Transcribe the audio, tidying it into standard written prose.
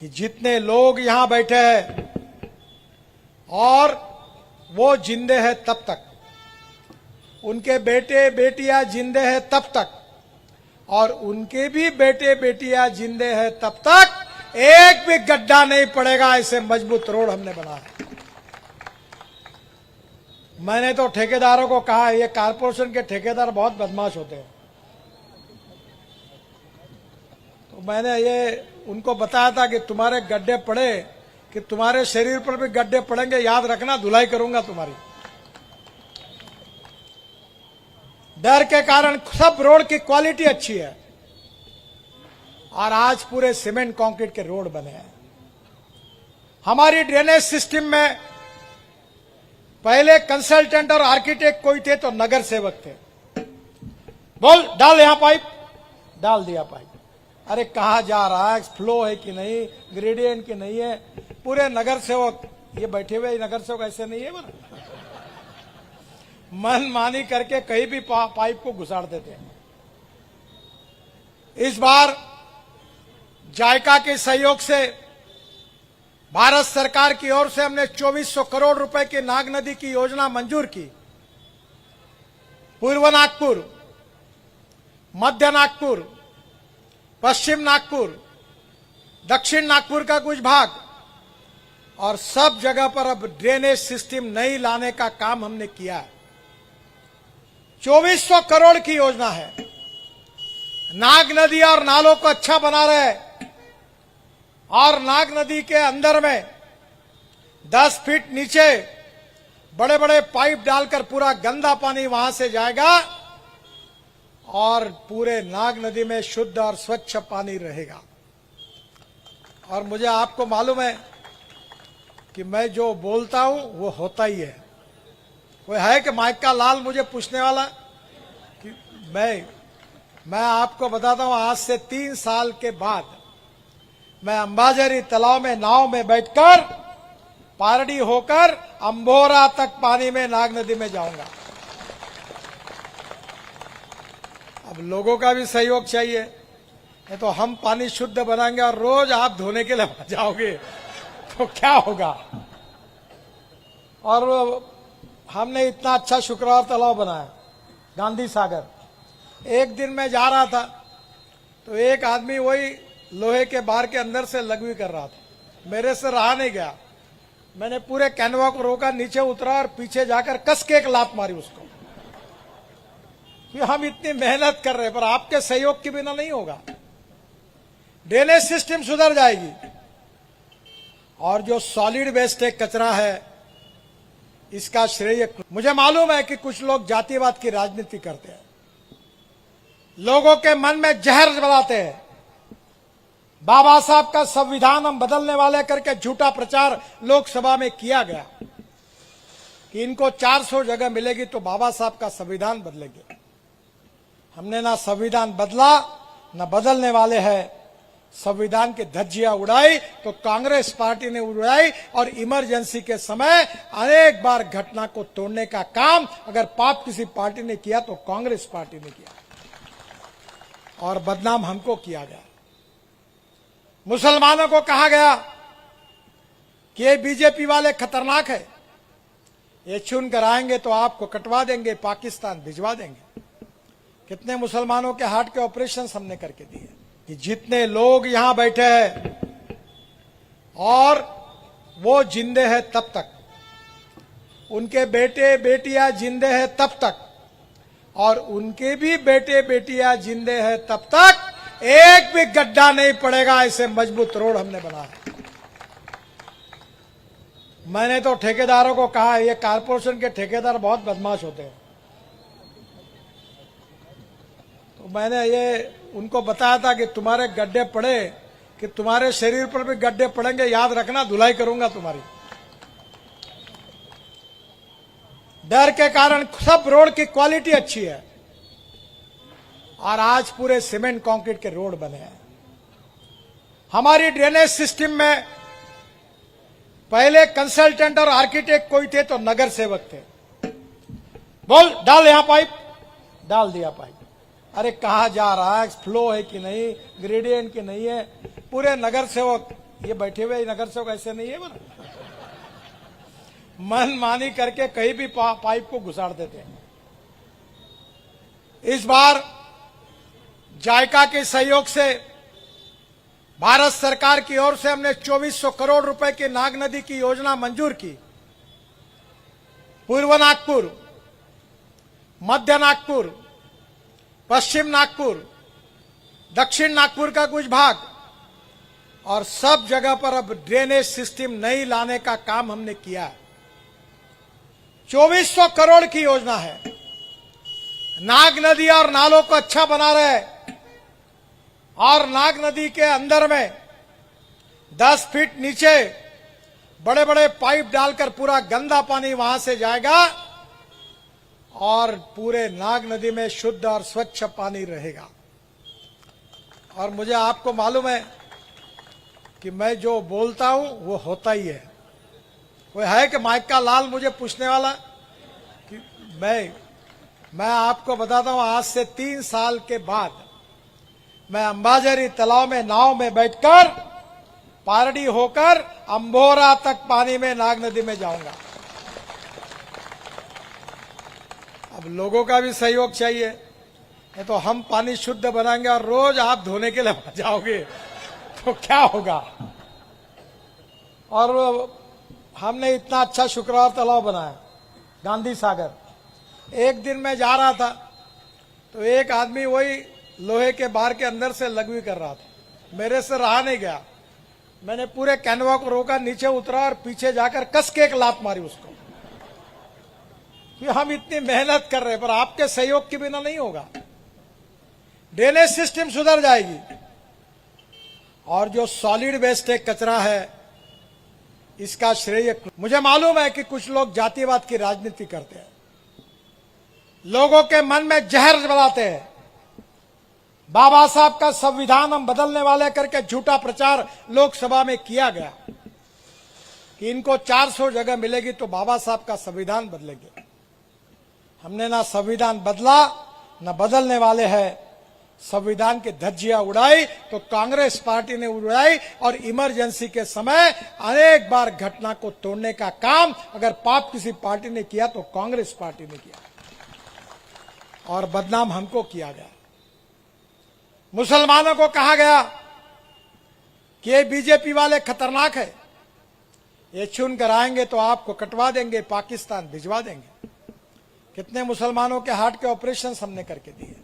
कि जितने लोग यहां बैठे हैं और वो जिंदे हैं तब तक, उनके बेटे बेटियां जिंदे हैं तब तक, और उनके भी बेटे बेटियां जिंदे हैं तब तक एक भी गड्ढा नहीं पड़ेगा। ऐसे मजबूत रोड हमने बनाया। मैंने तो ठेकेदारों को कहा, ये कारपोरेशन के ठेकेदार बहुत बदमाश होते हैं, तो मैंने ये उनको बताया था कि तुम्हारे गड्ढे पड़े कि तुम्हारे शरीर पर भी गड्ढे पड़ेंगे, याद रखना, धुलाई करूंगा तुम्हारी। डर के कारण सब रोड की क्वालिटी अच्छी है और आज पूरे सीमेंट कंक्रीट के रोड बने हैं। हमारी ड्रेनेज सिस्टम में पहले कंसल्टेंट और आर्किटेक्ट कोई थे तो नगर सेवक थे। बोल डाल यहां पाइप, डाल दिया पाइप। अरे कहां जा रहा है, फ्लो है कि नहीं, ग्रेडियंट की नहीं है, पूरे नगर सेवक ये बैठे हुए नगर सेवक ऐसे नहीं है बना, मन मानी करके कहीं भी पाइप को घुसाड़ देते हैं। इस बार जायका के सहयोग से भारत सरकार की ओर से हमने 2400 करोड़ रुपए की नाग नदी की योजना मंजूर की। पूर्व नागपुर, मध्य नागपुर, पश्चिम नागपुर, दक्षिण नागपुर का कुछ भाग और सब जगह पर अब ड्रेनेज सिस्टम नई लाने का काम हमने किया है। 2400 करोड़ की योजना है। नाग नदी और नालों को अच्छा बना रहे और नाग नदी के अंदर में 10 फीट नीचे बड़े बड़े पाइप डालकर पूरा गंदा पानी वहां से जाएगा और पूरे नाग नदी में शुद्ध और स्वच्छ पानी रहेगा। और मुझे आपको मालूम है कि मैं जो बोलता हूं वो होता ही है। कोई है कि माइक का लाल मुझे पूछने वाला कि मैं आपको बताता हूं, आज से 3 साल के बाद मैं अंबाझरी तालाब में नाव में बैठकर पारडी होकर अंबोरा तक पानी में नाग नदी में जाऊंगा। अब लोगों का भी सहयोग चाहिए, नहीं तो हम पानी शुद्ध बनाएंगे और रोज आप धोने के लिए जाओगे तो क्या होगा। और हमने इतना अच्छा शुक्रवार तालाब बनाया, गांधी सागर। एक दिन मैं जा रहा था तो एक आदमी वही लोहे के बार के अंदर से लगवी कर रहा था, मेरे से रहा नहीं गया। मैंने पूरे कैनवा को रोका, नीचे उतरा और पीछे जाकर कस के एक लात मारी उसको कि हम इतनी मेहनत कर रहे हैं पर आपके सहयोग के बिना नहीं होगा। ड्रेनेज सिस्टम सुधर जाएगी और जो सॉलिड वेस्ट है, कचरा है, इसका श्रेय मुझे मालूम है कि कुछ लोग जातिवाद की राजनीति करते हैं, लोगों के मन में जहर बनाते हैं। बाबा साहब का संविधान हम बदलने वाले करके झूठा प्रचार लोकसभा में किया गया कि इनको 400 जगह मिलेगी तो बाबा साहब का संविधान बदलेंगे। हमने ना संविधान बदला ना बदलने वाले हैं। संविधान की धज्जियां उड़ाई तो कांग्रेस पार्टी ने उड़ाई और इमरजेंसी के समय अनेक बार घटना को तोड़ने का काम अगर पाप किसी पार्टी ने किया तो कांग्रेस पार्टी ने किया और बदनाम हमको किया गया। मुसलमानों को कहा गया कि ये बीजेपी वाले खतरनाक है, ये चुन कर आएंगे तो आपको कटवा देंगे, पाकिस्तान भिजवा देंगे। कितने मुसलमानों के हार्ट के ऑपरेशन हमने करके दिए। कि जितने लोग यहां बैठे हैं और वो जिंदे हैं तब तक, उनके बेटे बेटियां जिंदे हैं तब तक, और उनके भी बेटे बेटियां जिंदे हैं तब तक एक भी गड्ढा नहीं पड़ेगा। ऐसे मजबूत रोड हमने बनाया। मैंने तो ठेकेदारों को कहा, ये कारपोरेशन के ठेकेदार बहुत बदमाश होते हैं, तो मैंने ये उनको बताया था कि तुम्हारे गड्ढे पड़े कि तुम्हारे शरीर पर भी गड्ढे पड़ेंगे, याद रखना, धुलाई करूंगा तुम्हारी। डर के कारण सब रोड की क्वालिटी अच्छी है और आज पूरे सीमेंट कंक्रीट के रोड बने हैं। हमारी ड्रेनेज सिस्टम में पहले कंसल्टेंट और आर्किटेक्ट कोई थे तो नगर सेवक थे। बोल डाल यहां पाइप, डाल दिया पाइप। अरे कहां जा रहा है, फ्लो है कि नहीं, ग्रेडियंट की नहीं है, पूरे नगर सेवक ये बैठे हुए नगर सेवक ऐसे नहीं है बना, मन मानी करके कहीं भी पाइप को घुसाड़ देते हैं। इस बार जायका के सहयोग से भारत सरकार की ओर से हमने 2400 करोड़ रुपए की नाग नदी की योजना मंजूर की। पूर्व नागपुर, मध्य नागपुर, पश्चिम नागपुर, दक्षिण नागपुर का कुछ भाग और सब जगह पर अब ड्रेनेज सिस्टम नहीं लाने का काम हमने किया है। 2400 करोड़ की योजना है। नाग नदी और नालों को अच्छा बना रहे और नाग नदी के अंदर में 10 फीट नीचे बड़े बड़े पाइप डालकर पूरा गंदा पानी वहां से जाएगा और पूरे नाग नदी में शुद्ध और स्वच्छ पानी रहेगा। और मुझे आपको मालूम है कि मैं जो बोलता हूं वो होता ही है। कोई है कि माइक का लाल मुझे पूछने वाला कि मैं आपको बताता हूं, आज से 3 साल के बाद मैं अंबाझरी तालाब में नाव में बैठकर पारडी होकर अंबोरा तक पानी में नाग नदी में जाऊंगा। अब लोगों का भी सहयोग चाहिए, नहीं तो हम पानी शुद्ध बनाएंगे और रोज आप धोने के लिए वहां जाओगे तो क्या होगा। और हमने इतना अच्छा शुक्रवार तालाब बनाया, गांधी सागर। एक दिन मैं जा रहा था तो एक आदमी वही लोहे के बार के अंदर से लगवी कर रहा था, मेरे से रहा नहीं गया। मैंने पूरे कैनवा को रोका, नीचे उतरा और पीछे जाकर कस के एक लात मारी उसको कि हम इतनी मेहनत कर रहे हैं पर आपके सहयोग के बिना नहीं होगा। ड्रेनेज सिस्टम सुधर जाएगी और जो सॉलिड वेस्ट कचरा है इसका श्रेय, मुझे मालूम है कि कुछ लोग जातिवाद की राजनीति करते हैं, लोगों के मन में जहर बनाते हैं। बाबा साहब का संविधान हम बदलने वाले करके झूठा प्रचार लोकसभा में किया गया कि इनको 400 जगह मिलेगी तो बाबा साहब का संविधान बदलेंगे। हमने ना संविधान बदला ना बदलने वाले हैं। संविधान की धज्जियां उड़ाई तो कांग्रेस पार्टी ने उड़ाई और इमरजेंसी के समय अनेक बार घटना को तोड़ने का काम अगर पाप किसी पार्टी ने किया तो कांग्रेस पार्टी ने किया और बदनाम हमको किया गया। मुसलमानों को कहा गया कि ये बीजेपी वाले खतरनाक है, ये चुन कर आएंगे तो आपको कटवा देंगे, पाकिस्तान भिजवा देंगे। कितने मुसलमानों के हार्ट के ऑपरेशन हमने करके दिए।